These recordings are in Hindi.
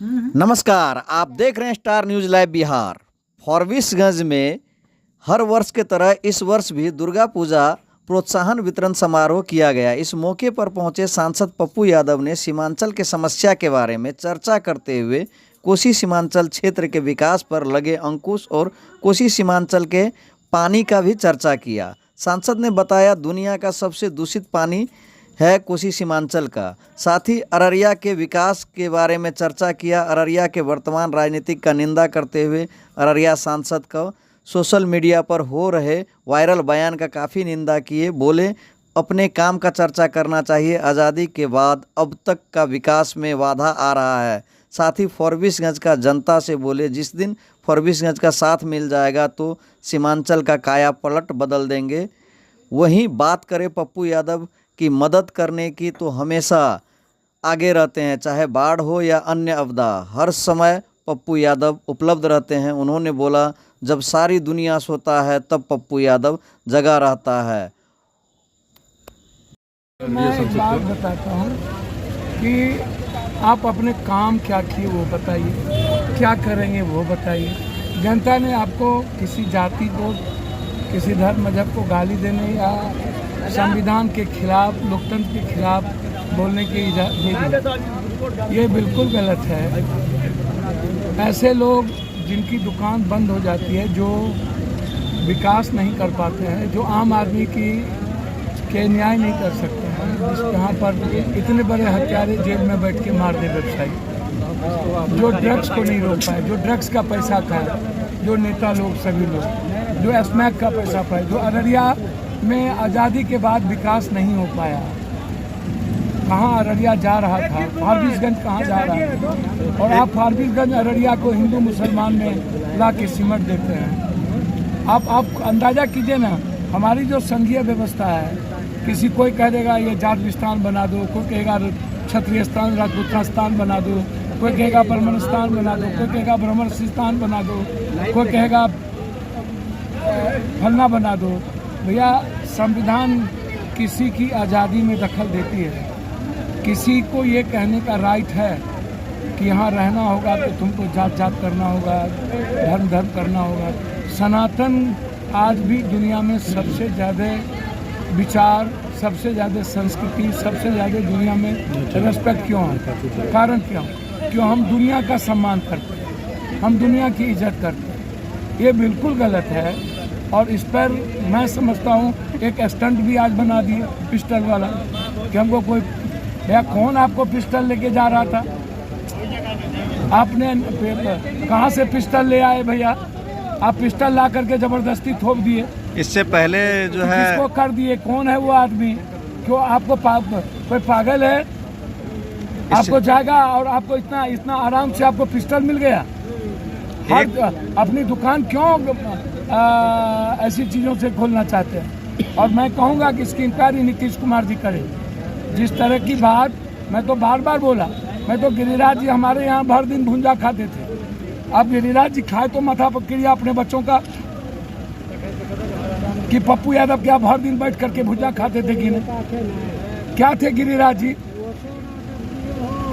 नमस्कार, आप देख रहे हैं star news live Bihar. Forbesganj में हर वर्ष के तरह इस वर्ष भी दुर्गा पूजा प्रोत्साहन वितरण समारोह किया गया। इस मौके पर पहुंचे सांसद पप्पू यादव ने सीमांचल के समस्या के बारे में चर्चा करते हुए कोसी सीमांचल क्षेत्र के विकास पर लगे अंकुश और कोसी सीमांचल के पानी का भी चर्चा किया। सांसद ने बताया दुनिया का सबसे दूषित पानी है कोसी सीमांचल का। साथ ही अररिया के विकास के बारे में चर्चा किया। अररिया के वर्तमान राजनीतिक का निंदा करते हुए अररिया सांसद को सोशल मीडिया पर हो रहे वायरल बयान का काफ़ी निंदा किए। बोले अपने काम का चर्चा करना चाहिए। आज़ादी के बाद अब तक का विकास में बाधा आ रहा है। साथ ही फॉरबिसगंज का जनता से बोले जिस दिन फॉरबिसगंज का साथ मिल जाएगा तो सीमांचल का काया पलट बदल देंगे। वहीं बात करें पप्पू यादव की मदद करने की तो हमेशा आगे रहते हैं, चाहे बाढ़ हो या अन्य आपदा, हर समय पप्पू यादव उपलब्ध रहते हैं। उन्होंने बोला जब सारी दुनिया सोता है तब पप्पू यादव जगा रहता है। मैं एक बात बताता हूँ कि आप अपने काम क्या किए वो बताइए, क्या करेंगे वो बताइए। जनता ने आपको किसी जाति को, किसी धर्म मजहब को गाली देने या संविधान के खिलाफ, लोकतंत्र के खिलाफ बोलने की इजाज़त दी। ये बिल्कुल गलत है। ऐसे लोग जिनकी दुकान बंद हो जाती है, जो विकास नहीं कर पाते हैं, जो आम आदमी के न्याय नहीं कर सकते हैं, जिस यहाँ पर इतने बड़े हत्यारे जेल में बैठ के मार दे व्यवसायी, जो ड्रग्स को नहीं रोक पाए, जो ड्रग्स का पैसा खाए, जो नेता लोग सभी लोग, जो स्मैक का पैसा पाए, जो अररिया में आज़ादी के बाद विकास नहीं हो पाया। कहाँ अररिया जा रहा था, फॉरबिसगंज कहाँ जा रहा है, और आप फॉरबिसगंज अररिया को हिंदू मुसलमान में ला के सिमट देते हैं। आप अंदाज़ा कीजिए ना, हमारी जो संघीय व्यवस्था है, किसी कोई कह देगा ये जाट स्थान बना दो, कोई कहेगा क्षत्रिय स्थान राजपूत स्थान बना दो, कोई कहेगा ब्राह्मण स्थान बना दो, कोई कहेगा ब्राह्मण स्थान बना दो, कोई कहेगा फलना बना दो। भैया संविधान किसी की आज़ादी में दखल देती है। किसी को ये कहने का राइट है कि यहाँ रहना होगा तो तुमको जात जात करना होगा, धर्म धर्म करना होगा। सनातन आज भी दुनिया में सबसे ज़्यादा विचार, सबसे ज़्यादा संस्कृति, सबसे ज़्यादा दुनिया में रेस्पेक्ट क्यों है? कारण क्यों हम दुनिया का सम्मान करते हैं, हम दुनिया की इज्जत करते हैं। ये बिल्कुल गलत है और इस पर मैं समझता हूँ एक स्टंट भी आज बना दिए पिस्टल वाला कि हमको कोई, भैया कौन आपको पिस्टल लेके जा रहा था? आपने कहाँ से पिस्टल ले आए भैया? आप पिस्टल ला करके ज़बरदस्ती थोप दिए। इससे पहले जो है किसको कर दिए? कौन है वो आदमी? क्यों आपको कोई पागल है? आपको जाएगा और आपको इतना आराम से आपको पिस्टल मिल गया। अपनी दुकान क्यों ऐसी चीज़ों से खोलना चाहते हैं? और मैं कहूँगा कि इसकी इंक्वायरी नीतीश कुमार जी करें। जिस तरह की बात, मैं तो बार बार बोला, मैं तो गिरिराज जी हमारे यहाँ भर दिन भुंजा खाते थे। अब गिरिराज जी खाए तो माथा पकड़िए अपने बच्चों का कि पप्पू यादव क्या भर दिन बैठ करके भुंजा खाते थे कि नहीं? क्या थे गिरिराज जी?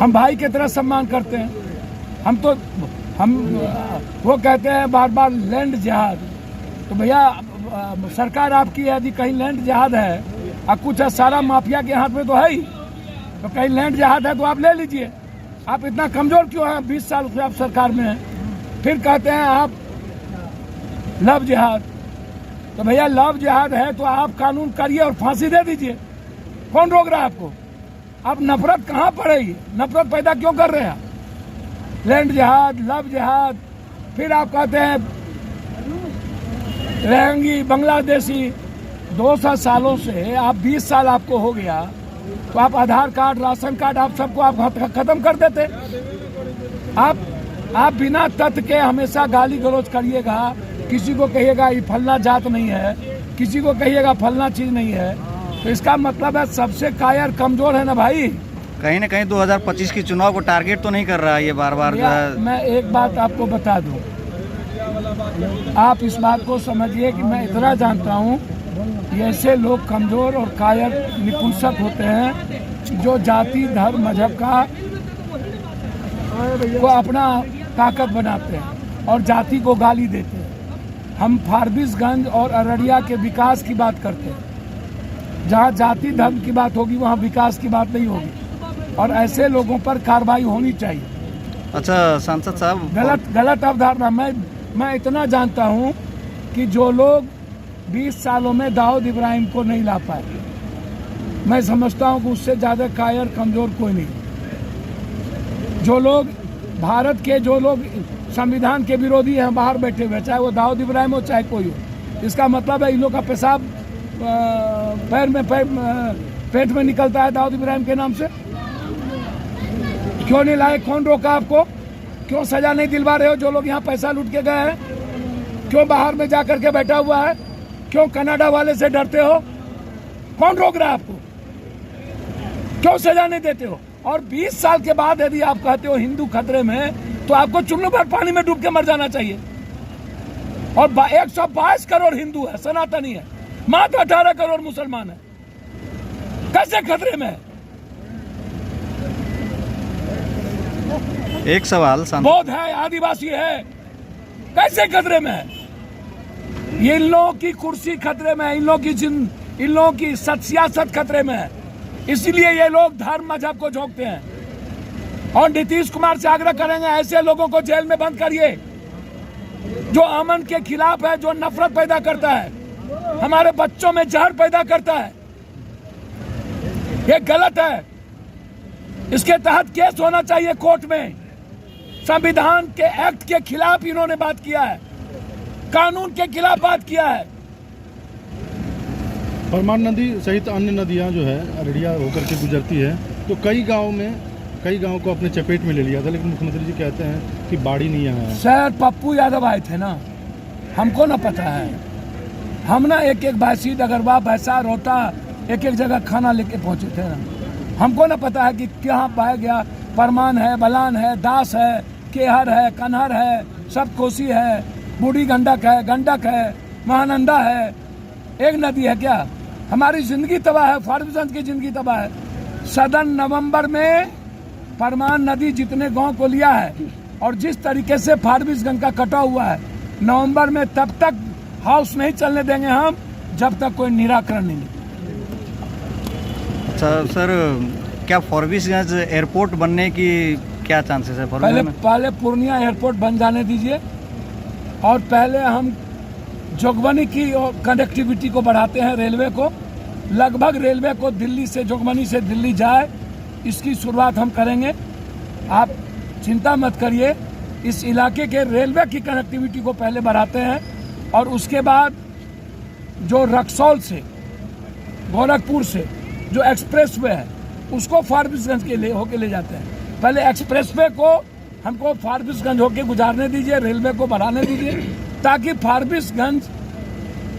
हम भाई की तरह सम्मान करते हैं। हम वो कहते हैं बार बार लैंड जिहाद। तो भैया सरकार आपकी यदि कहीं लैंड जिहाद है और कुछ सारा माफिया के हाथ में तो है ही, तो कहीं लैंड जिहाद है तो आप ले लीजिए। आप इतना कमज़ोर क्यों हैं? 20 साल से आप सरकार में हैं, फिर कहते हैं आप लव जिहाद। तो भैया लव जिहाद है तो आप कानून करिए और फांसी दे दीजिए। कौन रोक रहा है आपको? आप नफरत कहाँ पड़ेगी? नफरत पैदा क्यों कर रहे हैं? लैंड जिहाद, लव जिहाद, फिर आप कहते हैं रहेंगी बांग्लादेशी। 200 सालों से आप 20 साल आपको हो गया तो आप आधार कार्ड, राशन कार्ड, आप सबको आप खत्म कर देते। आप बिना तथ्य के हमेशा गाली गलौज करिएगा। किसी को कहिएगा ये फलना जात नहीं है, किसी को कहिएगा फलना चीज़ नहीं है, तो इसका मतलब है सबसे कायर कमज़ोर है ना भाई। कहीं ना कहीं 2025 की चुनाव को टारगेट तो नहीं कर रहा है ये बार बार जो है। मैं एक बात आपको बता दूं, आप इस बात को समझिए कि मैं इतना जानता हूं, ऐसे लोग कमज़ोर और कायर निपुंसक होते हैं जो जाति, धर्म, मजहब का को अपना ताकत बनाते हैं और जाति को गाली देते हैं। हम फारबिसगंज और अररिया के विकास की बात करते हैं। जहाँ जाति धर्म की बात होगी वहाँ विकास की बात नहीं होगी और ऐसे लोगों पर कार्रवाई होनी चाहिए। अच्छा सांसद साहब, गलत अवधारणा। मैं इतना जानता हूँ कि जो लोग 20 सालों में दाऊद इब्राहिम को नहीं ला पाए, मैं समझता हूँ कि उससे ज़्यादा कायर कमज़ोर कोई नहीं। जो लोग भारत के जो लोग संविधान के विरोधी हैं बाहर बैठे हुए, चाहे वो दाऊद इब्राहिम हो चाहे कोई हो, इसका मतलब है इन लोग का पेशाब पेट में निकलता है दाऊद इब्राहिम के नाम से। क्यों नहीं लाए? कौन रोका आपको? क्यों सजा नहीं दिलवा रहे हो जो लोग यहाँ पैसा लूट के गए हैं? क्यों बाहर में जा करके बैठा हुआ है? क्यों कनाडा वाले से डरते हो? कौन रोक रहा है आपको? क्यों सजा नहीं देते हो? और 20 साल के बाद यदि आप कहते हो हिंदू खतरे में, तो आपको चुल्लू भर पानी में डूब के मर जाना चाहिए। और 122 करोड़ हिंदू है, सनातनी है, मात्र 18 करोड़ मुसलमान है, कैसे खतरे में है? एक सवाल सांसद, बौद्ध है, आदिवासी है, कैसे खतरे में है? ये इन लोगों की कुर्सी खतरे में है, इन लोगों की सियासत खतरे में है। इसलिए ये लोग धर्म मजहब को झोंकते हैं। और नीतीश कुमार से आग्रह करेंगे ऐसे लोगों को जेल में बंद करिए जो अमन के खिलाफ है, जो नफरत पैदा करता है, हमारे बच्चों में जहर पैदा करता है। ये गलत है। इसके तहत केस होना चाहिए कोर्ट में। संविधान के एक्ट के खिलाफ इन्होंने बात किया है, कानून के खिलाफ बात किया है। परमान नदी सहित अन्य नदियां जो है अररिया होकर के गुजरती है, तो कई गांव को अपने चपेट में ले लिया था, लेकिन मुख्यमंत्री जी कहते हैं कि बाढ़ नहीं आया। सर पप्पू यादव आए थे ना, हमको ना पता है। हम ना एक बासी डगरवा भैंसा रोता एक जगह खाना लेके पहुंचे थे ना, हमको ना पता है कि कहाँ पाया गया। परमान है, बलान है, दास है, केहर है, कन्हर है, सब कोसी है, बूढ़ी गंडक है, महानंदा है। एक नदी है क्या? हमारी जिंदगी तबाह है, फारबिसगंज की जिंदगी तबाह है। सदन नवंबर में परमान नदी जितने गांव को लिया है और जिस तरीके से फारबिसगंज का कटा हुआ है, नवंबर में तब तक हाउस नहीं चलने देंगे हम जब तक कोई निराकरण नहीं। अच्छा सर, क्या फारबिसगंज एयरपोर्ट बनने की क्या चांसेस है? पहले पूर्णिया एयरपोर्ट बन जाने दीजिए और पहले हम जोगबनी की कनेक्टिविटी को बढ़ाते हैं, रेलवे को। लगभग रेलवे को दिल्ली से, जोगबनी से दिल्ली जाए, इसकी शुरुआत हम करेंगे। आप चिंता मत करिए, इस इलाके के रेलवे की कनेक्टिविटी को पहले बढ़ाते हैं और उसके बाद जो रक्सौल से, गोरखपुर से जो एक्सप्रेसवे है उसको फारबिसगंज के लिए होके ले जाते हैं। पहले एक्सप्रेसवे को हमको फारबिसगंज होके गुजारने दीजिए, रेलवे को बढ़ाने दीजिए, ताकि फारबिसगंज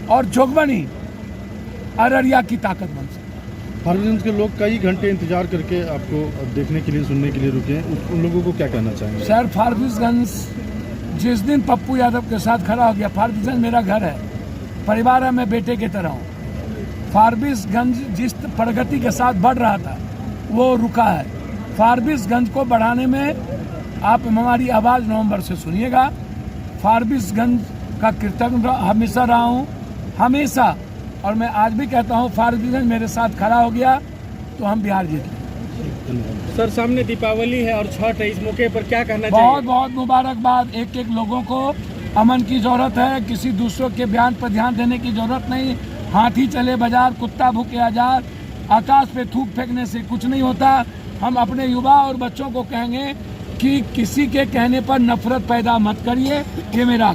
और जोगबनी अररिया की ताकत बन सके। फारबिसगंज के लोग कई घंटे इंतजार करके आपको देखने के लिए, सुनने के लिए रुके हैं, उन लोगों को क्या कहना चाहेंगे? सर फारबिसगंज जिस दिन पप्पू यादव के साथ खड़ा हो गया, फारबिसगंज मेरा घर है, परिवार है, मैं बेटे की तरह हूँ। फारबिसगंज जिस प्रगति के साथ बढ़ रहा था वो रुका है। फारबिसगंज को बढ़ाने में आप हमारी आवाज़ नवंबर से सुनिएगा। फारबिसगंज का कृतज्ञ हमेशा रहा हूँ, हमेशा। और मैं आज भी कहता हूँ फारबिसगंज मेरे साथ खड़ा हो गया तो हम बिहार जीत गए। सर सामने दीपावली है और छठ है, इस मौके पर क्या कहना चाहिए? बहुत बहुत मुबारकबाद। एक लोगों को अमन की जरूरत है, किसी दूसरों के बयान पर ध्यान देने की जरूरत नहीं। हाथी चले बाजार, कुत्ता भूखे आजार, आकाश पे थूक फेंकने से कुछ नहीं होता। हम अपने युवा और बच्चों को कहेंगे कि किसी के कहने पर नफरत पैदा मत करिए, ये मेरा